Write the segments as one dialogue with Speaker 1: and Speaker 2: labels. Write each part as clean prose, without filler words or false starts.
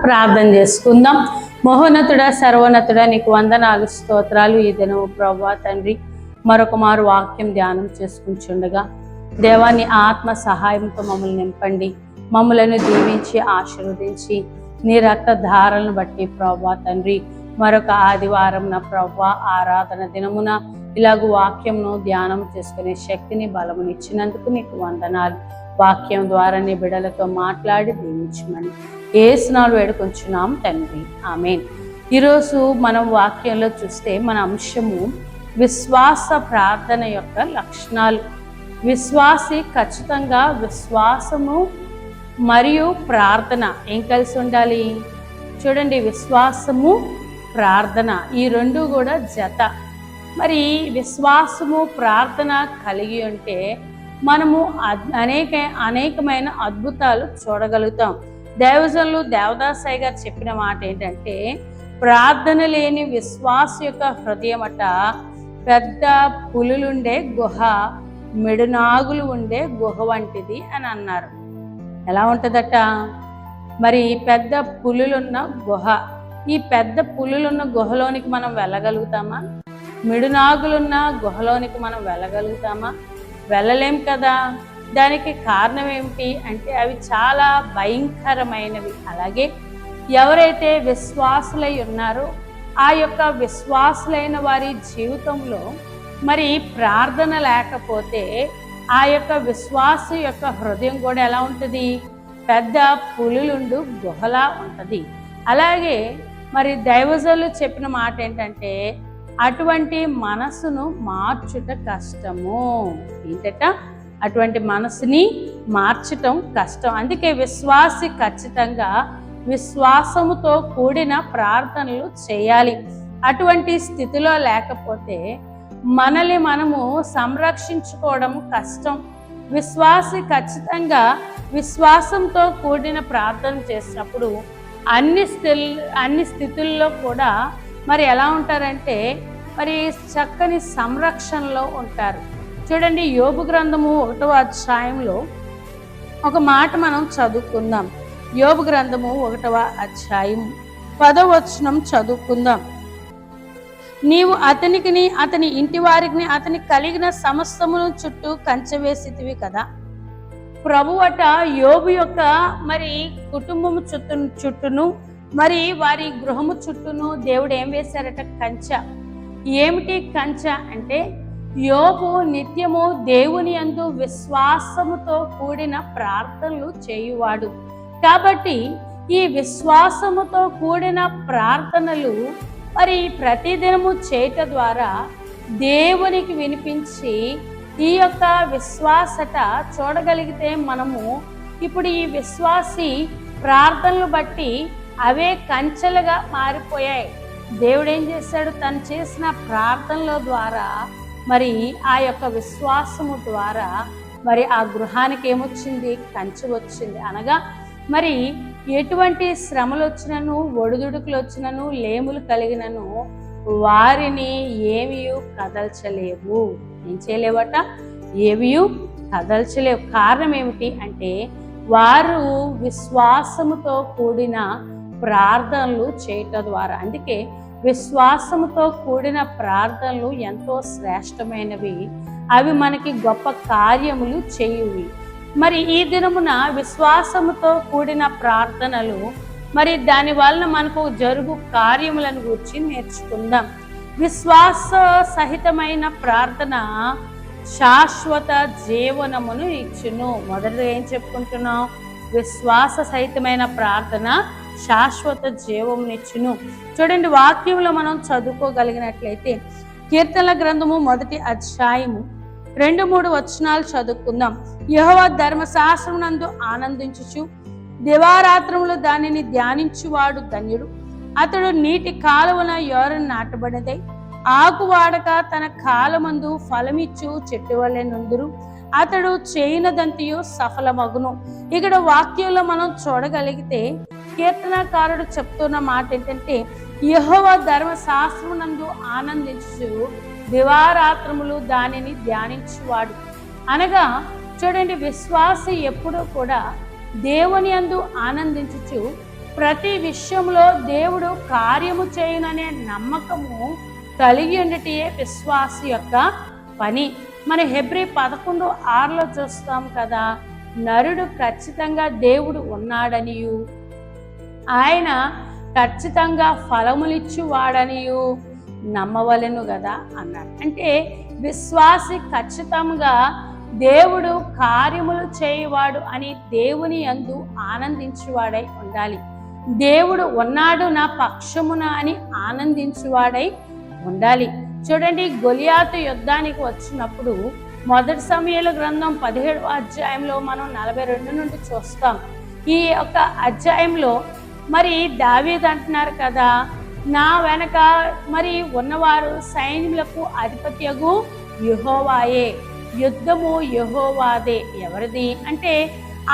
Speaker 1: ప్రార్థన చేసుకుందాం. మహోన్నతుడ, సర్వోన్నతుడ, నీకు వందనాలు, స్తోత్రాలు. ఈ దినము ప్రభువా తండ్రి మరొక మారు వాక్యం ధ్యానం చేసుకుంటుండగా దేవాన్ని ఆత్మ సహాయంతో మమ్మల్ని నింపండి. మమ్మలను దీవించి ఆశీర్వదించి నీ రక్త ధారలను బట్టి ప్రభువా తండ్రి మరొక ఆదివారం నా ప్రభువా ఆరాధన దినమున ఇలాగ వాక్యంను ధ్యానం చేసుకునే శక్తిని బలమునిచ్చినందుకు నీకు వందనాలు. వాక్యం ద్వారా నీ బిడ్డలతో మాట్లాడి దీవించమని యేసునామములో వేడుకొంచున్నాం తండ్రి, ఆమేన్. ఈరోజు మనం వాక్యంలో చూస్తే మన అంశము విశ్వాస ప్రార్థన యొక్క లక్షణాలు. విశ్వాసి ఖచ్చితంగా విశ్వాసము మరియు ప్రార్థన ఏం కలిసి ఉండాలి? చూడండి, విశ్వాసము ప్రార్థన ఈ రెండు కూడా జత. మరి విశ్వాసము ప్రార్థన కలిగి ఉంటే మనము అనేకమైన అద్భుతాలు చూడగలుగుతాం. దైవజనులు దేవదాసయ్య గారు చెప్పిన మాట ఏంటంటే, ప్రార్థన లేని విశ్వాస యొక్క హృదయం అట పెద్ద పులులుండే గుహ, మిడునాగులు ఉండే గుహ వంటిది అని అన్నారు. ఎలా ఉంటుందట? మరి పెద్ద పులులున్న గుహ, ఈ పెద్ద పులులున్న గుహలోనికి మనం వెళ్ళగలుగుతామా? మిడునాగులున్న గుహలోనికి మనం వెళ్ళగలుగుతామా? వెళ్ళలేం కదా. దానికి కారణం ఏమిటి అంటే అవి చాలా భయంకరమైనవి. అలాగే ఎవరైతే విశ్వాసులై ఉన్నారో ఆ యొక్క విశ్వాసులైన వారి జీవితంలో మరి ప్రార్థన లేకపోతే ఆ యొక్క విశ్వాస యొక్క హృదయం కూడా ఎలా ఉంటుంది? పెద్ద పులులుండు గుహలా ఉంటుంది. అలాగే మరి దైవజనులు చెప్పిన మాట ఏంటంటే, అటువంటి మనసును మార్చుట కష్టము. ఏంటట? అటువంటి మనసుని మార్చటం కష్టం. అందుకే విశ్వాసి ఖచ్చితంగా విశ్వాసముతో కూడిన ప్రార్థనలు చేయాలి. అటువంటి స్థితిలో లేకపోతే మనల్ని మనము సంరక్షించుకోవడం కష్టం. విశ్వాసి ఖచ్చితంగా విశ్వాసంతో కూడిన ప్రార్థన చేసినప్పుడు అన్ని స్థితుల్లో కూడా మరి ఎలా ఉంటారంటే మరి చక్కని సంరక్షణలో ఉంటారు. చూడండి, యోబు గ్రంథము 1వ అధ్యాయంలో ఒక మాట మనం చదువుకుందాం. యోబు గ్రంథము 1వ అధ్యాయం 10వ వచనం చదువుకుందాం. నీవు అతనికిని అతని ఇంటి వారికి అతని కలిగిన సమస్తమును చుట్టూ కంచె వేసితివి కదా. ప్రభువట యోబు యొక్క మరి కుటుంబము చుట్టూను మరి వారి గృహము చుట్టూను దేవుడు ఏం వేశారట? కంచె. ఏమిటి కంచె అంటే, యోబు నిత్యము దేవుని యందు విశ్వాసముతో కూడిన ప్రార్థనలు చేయువాడు. కాబట్టి ఈ విశ్వాసముతో కూడిన ప్రార్థనలు మరి ప్రతిదినము చేయట ద్వారా దేవునికి వినిపించి ఈ యొక్క విశ్వాసత చూడగలిగితే మనము ఇప్పుడు ఈ విశ్వాసి ప్రార్థనలు బట్టి అవే కంచెలుగా మారిపోయాయి. దేవుడు ఏం చేశాడు? తను చేసిన ప్రార్థనల ద్వారా మరి ఆ యొక్క విశ్వాసము ద్వారా మరి ఆ గృహానికి ఏమొచ్చింది? కంచె వచ్చింది. అనగా మరి ఎటువంటి శ్రమలు వచ్చినను, ఒడిదుడుకులు వచ్చినను, లేములు కలిగినను వారిని ఏమీ కదల్చలేవు. ఏం చేయలేవట? ఏమీ కదల్చలేవు. కారణం ఏమిటి అంటే వారు విశ్వాసముతో కూడిన ప్రార్థనలు చేయటం ద్వారా. అందుకే విశ్వాసముతో కూడిన ప్రార్థనలు ఎంతో శ్రేష్టమైనవి. అవి మనకి గొప్ప కార్యములు చేయువి. మరి ఈ దినమున విశ్వాసముతో కూడిన ప్రార్థనలు మరి దాని వలన మనకు జరుగు కార్యములను గురించి నేర్చుకుందాం. విశ్వాస సహితమైన ప్రార్థన శాశ్వత జీవనమును ఇచ్చును. మొదటిగా ఏం చెప్పుకుంటున్నాం? విశ్వాస సహితమైన ప్రార్థన శాశ్వత జీవమునిచ్చును. చూడండి, వాక్యంలో మనం చదువుకోగలిగినట్లయితే కీర్తనల గ్రంథము 1వ అధ్యాయము 2-3 వచనాలు చదువుకుందాం. యెహోవా ధర్మశాస్త్రమునందు ఆనందించుచు దివారాత్రములు దానిని ధ్యానించువాడు ధన్యుడు. అతడు నీటి కాలువన యోరను నాటబడినదై ఆకు వాడక తన కాలమందు ఫలమిచ్చు చెట్టు వలె నుందురు. అతడు చేయనదంతయు సఫలమగును. ఇక్కడ వాక్యంలో మనం చూడగలిగితే కీర్తనకారుడు చెప్తున్న మాట ఏంటంటే, యెహోవా ధర్మశాస్త్రమునందు ఆనందించు దివారాత్రములు దానిని ధ్యానించువాడు. అనగా చూడండి, విశ్వాసి ఎప్పుడూ కూడా దేవుని యందు ఆనందించుచు ప్రతి విషయంలో దేవుడు కార్యము చేయుననే నమ్మకము కలిగి ఉండటే విశ్వాస యొక్క పని. మన హెబ్రీ 11:6 చూస్తాం కదా, నరుడు ఖచ్చితంగా దేవుడు ఉన్నాడనియు ఆయన ఖచ్చితంగా ఫలములిచ్చువాడనియు నమ్మవలెను కదా అన్నాడు. అంటే విశ్వాసి ఖచ్చితంగా దేవుడు కార్యములు చేయవాడు అని దేవుని యందు ఆనందించువాడై ఉండాలి. దేవుడు ఉన్నాడు నా పక్షమున అని ఆనందించువాడై ఉండాలి. చూడండి, గొలియాతు యుద్ధానికి వచ్చినప్పుడు 1 సమూయేలు గ్రంథం 17వ అధ్యాయంలో మనం 42 నుండి చూస్తాం. ఈ యొక్క అధ్యాయంలో మరి దావీదు అంటున్నారు కదా, నా వెనక మరి ఉన్నవారు సైన్యులకు అధిపత్యగు యెహోవాయే, యుద్ధము యెహోవాదే. ఎవరిది అంటే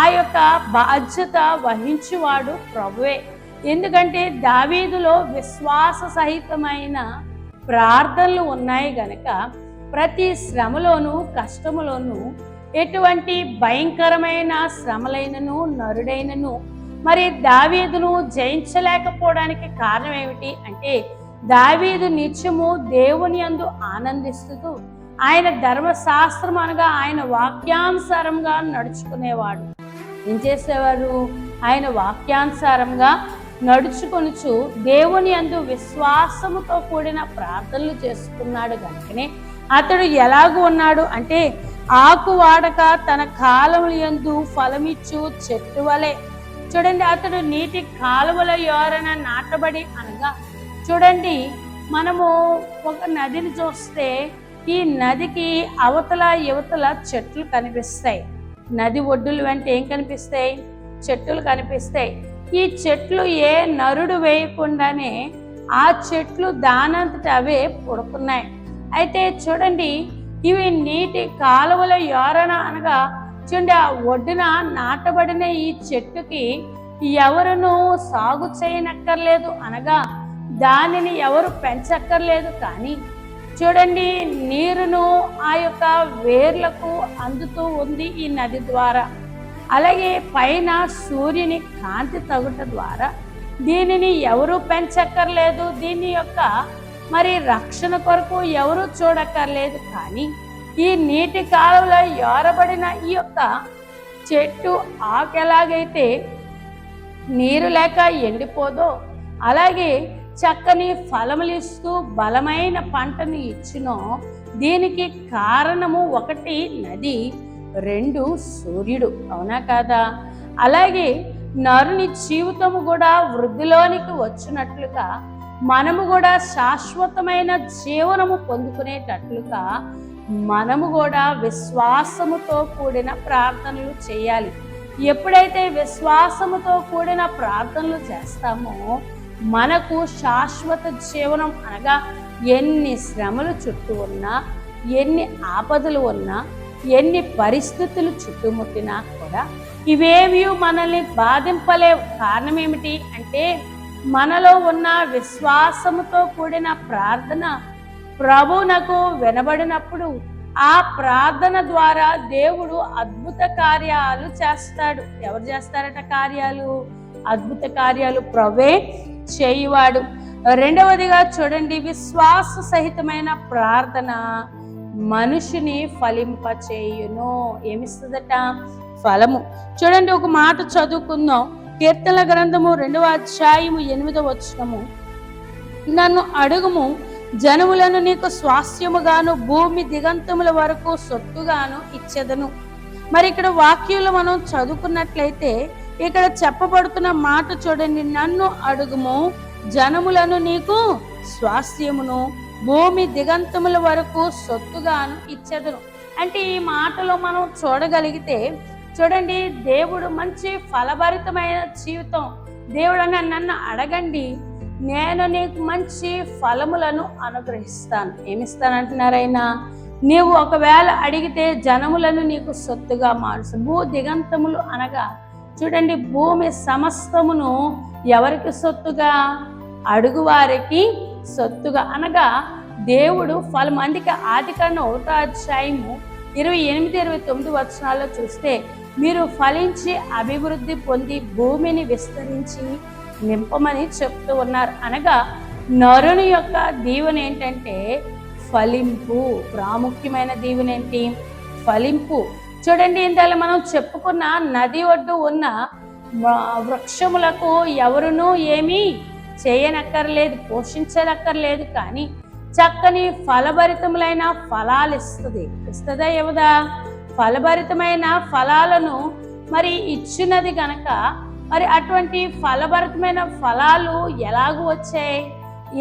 Speaker 1: ఆ యొక్క బాధ్యత వహించువాడు ప్రభువే. ఎందుకంటే దావీదులో విశ్వాస సహితమైన ప్రార్థనలు ఉన్నాయి గనక ప్రతి శ్రమలోనూ కష్టములోనూ ఎటువంటి భయంకరమైన శ్రమలైనను నరుడైనను మరి దావీదును జయించలేకపోవడానికి కారణం ఏమిటి అంటే దావీదు నిత్యము దేవుని యందు ఆనందిస్తూ ఆయన ధర్మశాస్త్రం అనగా ఆయన వాక్యానుసారంగా నడుచుకునేవాడు. ఏం చేసేవారు? ఆయన వాక్యానుసారంగా నడుచుకొనుచు దేవుని యందు విశ్వాసముతో కూడిన ప్రార్థనలు చేసుకున్నాడు కనుకనే అతడు ఎలాగూ ఉన్నాడు అంటే ఆకు వాడక తన కాలముల యందు ఫలమిచ్చు చెట్టు వలె. చూడండి, అతడు నీటి కాలువల యోరన నాటబడి అనగా చూడండి, మనము ఒక నదిని చూస్తే ఈ నదికి అవతల యువతల చెట్లు కనిపిస్తాయి. నది ఒడ్డుల వెంట ఏం కనిపిస్తాయి? చెట్లు కనిపిస్తాయి. ఈ చెట్లు ఏ నరుడు వేయకుండానే ఆ చెట్లు దానంతట అవే పుడుకున్నాయి. అయితే చూడండి, ఇవి నీటి కాలువల యోరన అనగా చూడండి, ఆ ఒడ్డున నాటబడిన ఈ చెట్టుకి ఎవరును సాగు చేయనక్కర్లేదు అనగా దానిని ఎవరు పెంచక్కర్లేదు. కానీ చూడండి, నీరును ఆ యొక్క వేర్లకు అందుతూ ఉంది ఈ నది ద్వారా. అలాగే పైన సూర్యుని కాంతి తగుట ద్వారా దీనిని ఎవరు పెంచక్కర్లేదు. దీని యొక్క మరి రక్షణ కొరకు ఎవరు చూడక్కర్లేదు. కానీ ఈ నీటి కాలువలో యోరబడిన ఈ యొక్క చెట్టు ఆకు ఎలాగైతే నీరు లేక ఎండిపోదో అలాగే చక్కని ఫలములిస్తూ బలమైన పంటను ఇచ్చినో దీనికి కారణము 1 నది, 2 సూర్యుడు. అవునా కాదా? అలాగే నరుని జీవితము కూడా వృద్ధిలోనికి వచ్చినట్లుగా మనము కూడా శాశ్వతమైన జీవనము పొందుకునేటట్లుగా మనము కూడా విశ్వాసముతో కూడిన ప్రార్థనలు చేయాలి. ఎప్పుడైతే విశ్వాసముతో కూడిన ప్రార్థనలు చేస్తామో మనకు శాశ్వత జీవనం అనగా ఎన్ని శ్రమలు చుట్టూ ఉన్నా, ఎన్ని ఆపదలు ఉన్నా, ఎన్ని పరిస్థితులు చుట్టుముట్టినా కూడా ఇవేవి మనల్ని బాధింపలేవు. కారణం ఏమిటి అంటే మనలో ఉన్న విశ్వాసముతో కూడిన ప్రార్థన ప్రభువునకు వినబడినప్పుడు ఆ ప్రార్థన ద్వారా దేవుడు అద్భుత కార్యాలు చేస్తాడు. ఎవరు చేస్తారట కార్యాలు? అద్భుత కార్యాలు ప్రభువే చేయువాడు. రెండవదిగా చూడండి, విశ్వాస సహితమైన ప్రార్థన మనుషుని ఫలింపచేయును. ఏమిస్తుందట? ఫలము. చూడండి, ఒక మాట చదువుకుందాం. కీర్తనల గ్రంథము 2వ అధ్యాయము 8వ వచనము, నన్ను అడుగుము, జనములను నీకు స్వాస్థ్యముగాను భూమి దిగంతముల వరకు సొత్తుగాను ఇచ్చెదను. మరి ఇక్కడ వాక్యంలో మనం చదువుకున్నట్లయితే ఇక్కడ చెప్పబడుతున్న మాట చూడండి, నన్ను అడుగుము, జనములను నీకు స్వాస్థ్యమును భూమి దిగంతముల వరకు సొత్తుగాను ఇచ్చెదను. అంటే ఈ మాటలో మనం చూడగలిగితే చూడండి, దేవుడు మంచి ఫలభరితమైన జీవితం. దేవుడు నన్ను అడగండి, నేను నీకు మంచి ఫలములను అనుగ్రహిస్తాను. ఏమిస్తానంటున్నారైనా? నీవు ఒకవేళ అడిగితే జనములను నీకు సొత్తుగా మారుసు. భూ దిగంతములు అనగా చూడండి, భూమి సమస్తమును ఎవరికి సొత్తుగా? అడుగువారికి సొత్తుగా అనగా దేవుడు ఫలం. అందుకే ఆదికాండం 1వ అధ్యాయము 28, 29 వచనాల్లో చూస్తే మీరు ఫలించి అభివృద్ధి పొంది భూమిని విస్తరించి నింపమని చెప్తూ ఉన్నారు. అనగా నరుని యొక్క దీవెన ఏంటంటే ఫలింపు. ప్రాముఖ్యమైన దీవెన ఏంటి? ఫలింపు. చూడండి, ఇందులో మనం చెప్పుకున్న నది ఒడ్డు ఉన్న వృక్షములకు ఎవరునూ ఏమీ చేయనక్కర్లేదు, పోషించనక్కర్లేదు, కానీ చక్కని ఫలభరితములైన ఫలాలు ఇస్తుందా ఇవ్వదా? ఫలభరితమైన ఫలాలను మరి ఇచ్చినది గనక మరి అటువంటి ఫలభరితమైన ఫలాలు ఎలాగూ వచ్చాయి?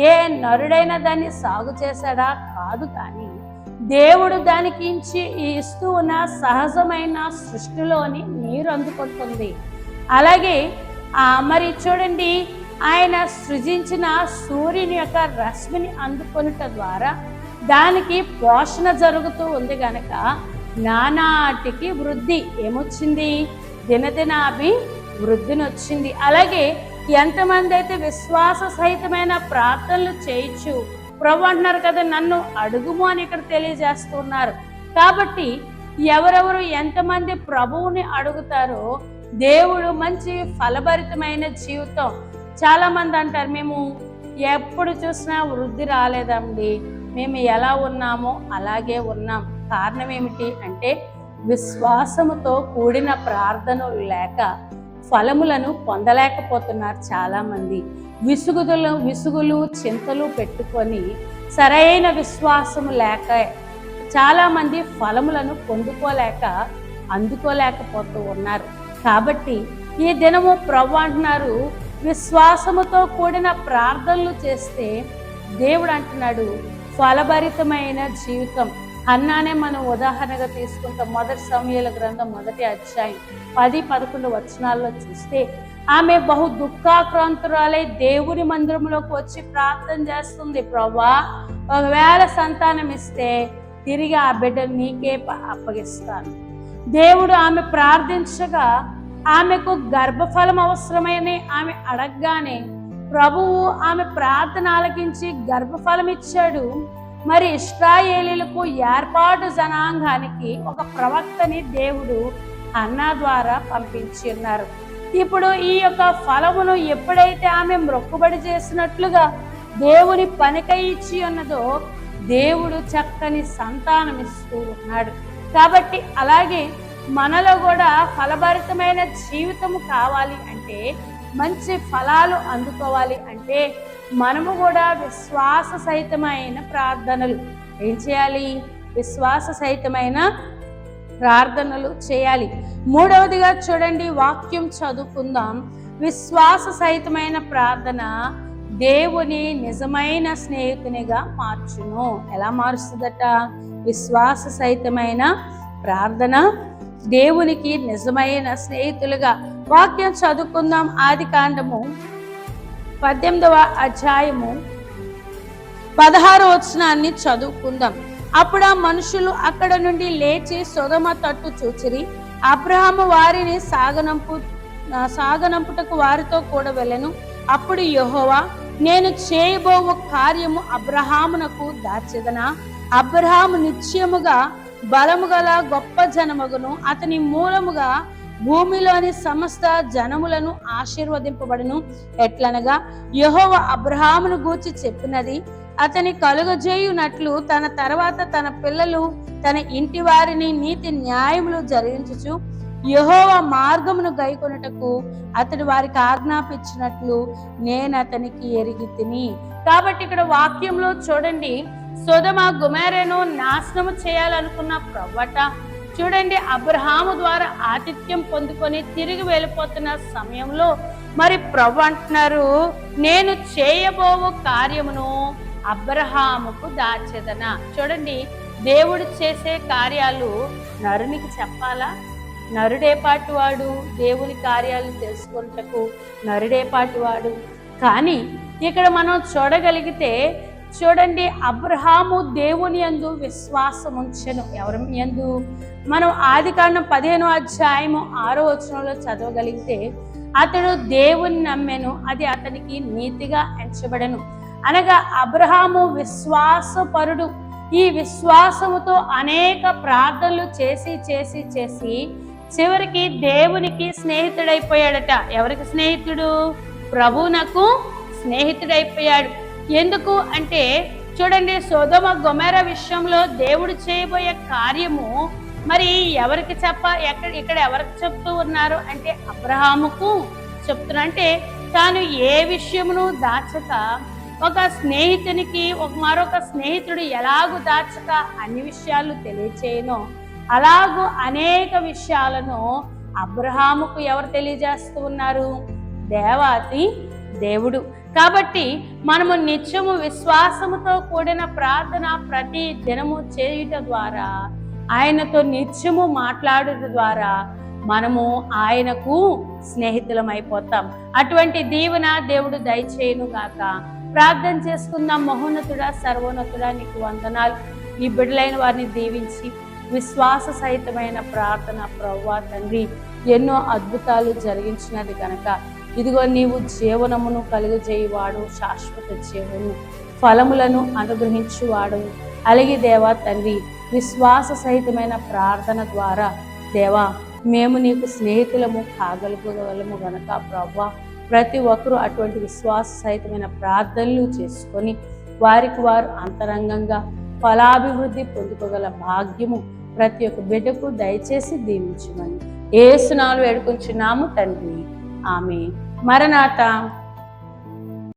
Speaker 1: ఏ నరుడైనా దాన్ని సాగు చేశాడా? కాదు. కానీ దేవుడు దానికి ఇస్తూ ఉన్న సహజమైన సృష్టిలోని నీరు అందుకుంటుంది. అలాగే మరి చూడండి, ఆయన సృజించిన సూర్యుని యొక్క రశ్మిని అందుకొనుట ద్వారా దానికి పోషణ జరుగుతూ ఉంది గనక నానాటికి వృద్ధి ఏమొచ్చింది? దినదినాభి వృద్ధిని వచ్చింది. అలాగే ఎంతమంది అయితే విశ్వాస సహితమైన ప్రార్థనలు చేయొచ్చు ప్రభు అంటున్నారు కదా, నన్ను అడుగుము అని ఇక్కడ తెలియజేస్తున్నారు. కాబట్టి ఎవరెవరు ఎంతమంది ప్రభువుని అడుగుతారో దేవుడు మంచి ఫలభరితమైన జీవితం. చాలా మంది అంటారు, మేము ఎప్పుడు చూసినా వృద్ధి రాలేదండి, మేము ఎలా ఉన్నామో అలాగే ఉన్నాం. కారణం ఏమిటి అంటే విశ్వాసముతో కూడిన ప్రార్థనలు లేక ఫలములను పొందలేకపోతున్నారు. చాలామంది విసుగులు చింతలు పెట్టుకొని సరైన విశ్వాసము లేక చాలామంది ఫలములను అందుకోలేకపోతూ ఉన్నారు. కాబట్టి ఈ దినము ప్రభు అంటున్నారు, విశ్వాసముతో కూడిన ప్రార్థనలు చేస్తే దేవుడు అంటున్నాడు ఫలభరితమైన జీవితం. హన్నానే మనం ఉదాహరణగా తీసుకుంటాం. మొదటి సమూయేలు గ్రంథం 1వ అధ్యాయం 10-11 వచనాల్లో చూస్తే ఆమె బహు దుఃఖాక్రాంతురాలై దేవుని మందిరంలోకి వచ్చి ప్రార్థన చేస్తుంది, ప్రభువా ఒకవేళ సంతానం ఇస్తే తిరిగి ఆ బిడ్డను నీకే అప్పగిస్తాను. దేవుడు ఆమె ప్రార్థించగా ఆమెకు గర్భఫలం అవసరమని ఆమె అడగగానే ప్రభువు ఆమె ప్రార్థన ఆలకించి గర్భఫలం ఇచ్చాడు. మరి ఇశ్రాయేలీలకు ఏర్పాటు జనాంగానికి ఒక ప్రవక్తని దేవుడు హన్నా ద్వారా పంపించి ఉన్నారు. ఇప్పుడు ఈ యొక్క ఫలమును ఎప్పుడైతే ఆమె మొక్కుబడి చేసినట్లుగా దేవుని పనికై ఇచ్చి ఉన్నదో దేవుడు చక్కని సంతానం ఇస్తూ ఉన్నాడు. కాబట్టి అలాగే మనలో కూడా ఫలభరితమైన జీవితము కావాలి అంటే, మంచి ఫలాలు అందుకోవాలి అంటే మనము కూడా విశ్వాస సహితమైన ప్రార్థనలు ఏం చేయాలి? విశ్వాస సహితమైన ప్రార్థనలు చేయాలి. మూడవదిగా చూడండి, వాక్యం చదువుకుందాం. విశ్వాస సహితమైన ప్రార్థన దేవుని నిజమైన స్నేహితునిగా మార్చును. ఎలా మారుస్తుందట? విశ్వాస సహితమైన ప్రార్థన దేవునికి నిజమైన స్నేహితులుగా. వాక్యం చదువుకుందాం. ఆదికాండము 18వ అధ్యాయము 16వ వచనాన్ని చదువుకుందాం. అప్పుడు ఆ మనుషులు అక్కడ నుండి లేచి సొదొమ తట్టు చూచిరి. అబ్రహాము వారిని సాగనంపుటకు వారితో కూడా వెళ్ళెను. అప్పుడు యెహోవా, నేను చేయబోవు కార్యము అబ్రహామునకు దాచెదనా? అబ్రహాము నిశ్చయముగా బలము గల గొప్ప జనమగును, అతని మూలముగా భూమిలోని సమస్త జనములను ఆశీర్వదింపబడును. ఎట్లనగా యెహోవా అబ్రహామును గూర్చి చెప్పినది అతని కలుగజేయునట్లు తన తర్వాత తన పిల్లలు తన ఇంటి వారిని నీతి న్యాయములు జరిగించుచు యెహోవా మార్గమును గైకొనుటకు అతడు వారికి ఆజ్ఞాపించినట్లు నేను అతనికి ఎరిగితిని. కాబట్టి ఇక్కడ వాక్యంలో చూడండి, సొదొమ గొమొర్రాను నాశనము చేయాలనుకున్న ప్రవ్వట చూడండి, అబ్రహాము ద్వారా ఆతిథ్యం పొందుకొని తిరిగి వెళ్ళిపోతున్న సమయంలో మరి ప్రభు అంటున్నారు, నేను చేయబోవు కార్యమును అబ్రహాముకు దాచెదనా. చూడండి, దేవుడు చేసే కార్యాలు నరునికి చెప్పాలా? నరుడేపాటివాడు దేవుని కార్యాలు తెలుసుకుంటకు నరుడేపాటివాడు. కానీ ఇక్కడ మనం చూడగలిగితే చూడండి, అబ్రహాము దేవుని యందు విశ్వాసం ఉంచెను. ఎవరి యందు? మనం ఆదికాండం 15వ అధ్యాయము 6వ వచనంలో చదవగలిగితే అతడు దేవుని నమ్మెను, అది అతనికి నీతిగా ఎంచబడెను. అనగా అబ్రహాము విశ్వాసపరుడు. ఈ విశ్వాసముతో అనేక ప్రార్థనలు చేసి చేసి చేసి చివరికి దేవునికి స్నేహితుడైపోయాడట. ఎవరికి స్నేహితుడు? ప్రభువునకు స్నేహితుడైపోయాడు. ఎందుకు అంటే చూడండి, సొదొమ గొమొర్రా విషయంలో దేవుడు చేయబోయే కార్యము మరి ఎవరికి ఇక్కడ ఎవరికి చెప్తూ ఉన్నారు అంటే అబ్రహాముకు చెప్తున్నా. అంటే తాను ఏ విషయమును దాచక ఒక స్నేహితునికి మరొక స్నేహితుడు ఎలాగూ దాచక అన్ని విషయాలు తెలియచేయనో అలాగూ అనేక విషయాలను అబ్రహాముకు ఎవరు తెలియజేస్తూ ఉన్నారు? దేవాతి దేవుడు. కాబట్టి మనము నిత్యము విశ్వాసముతో కూడిన ప్రార్థన ప్రతి దినము చేయుట ద్వారా, ఆయనతో నిత్యము మాట్లాడుట ద్వారా మనము ఆయనకు స్నేహితులమైపోతాం. అటువంటి దీవెన దేవుడు దయచేయును గాక. ప్రార్థన చేసుకుందాం. మహోన్నతుడా, సర్వోన్నతుడా, నీకు వందనాలు. ఈ బిడ్డలైన వారిని దీవించి విశ్వాస సహితమైన ప్రార్థన ప్రభువా తండ్రి ఎన్నో అద్భుతాలు జరిగించినది కనుక ఇదిగో నీవు జీవనమును కలుగజేయువాడు, శాశ్వత జీవము ఫలములను అనుగ్రహించువాడు. అలాగే దేవా తండ్రి, విశ్వాస సహితమైన ప్రార్థన ద్వారా దేవా మేము నీకు స్నేహితులము కాగలుగలము గనక ప్రభువా ప్రతి ఒక్కరూ అటువంటి విశ్వాస సహితమైన ప్రార్థనలు చేసుకొని వారికి వారు అంతరంగంగా ఫలాభివృద్ధి పొందుకోగల భాగ్యము ప్రతి ఒక్క బిడ్డకు దయచేసి దీవించమని యేసు నామములో వేడుకొంచున్నాము తండ్రి. ఆమేన్. మరణాత.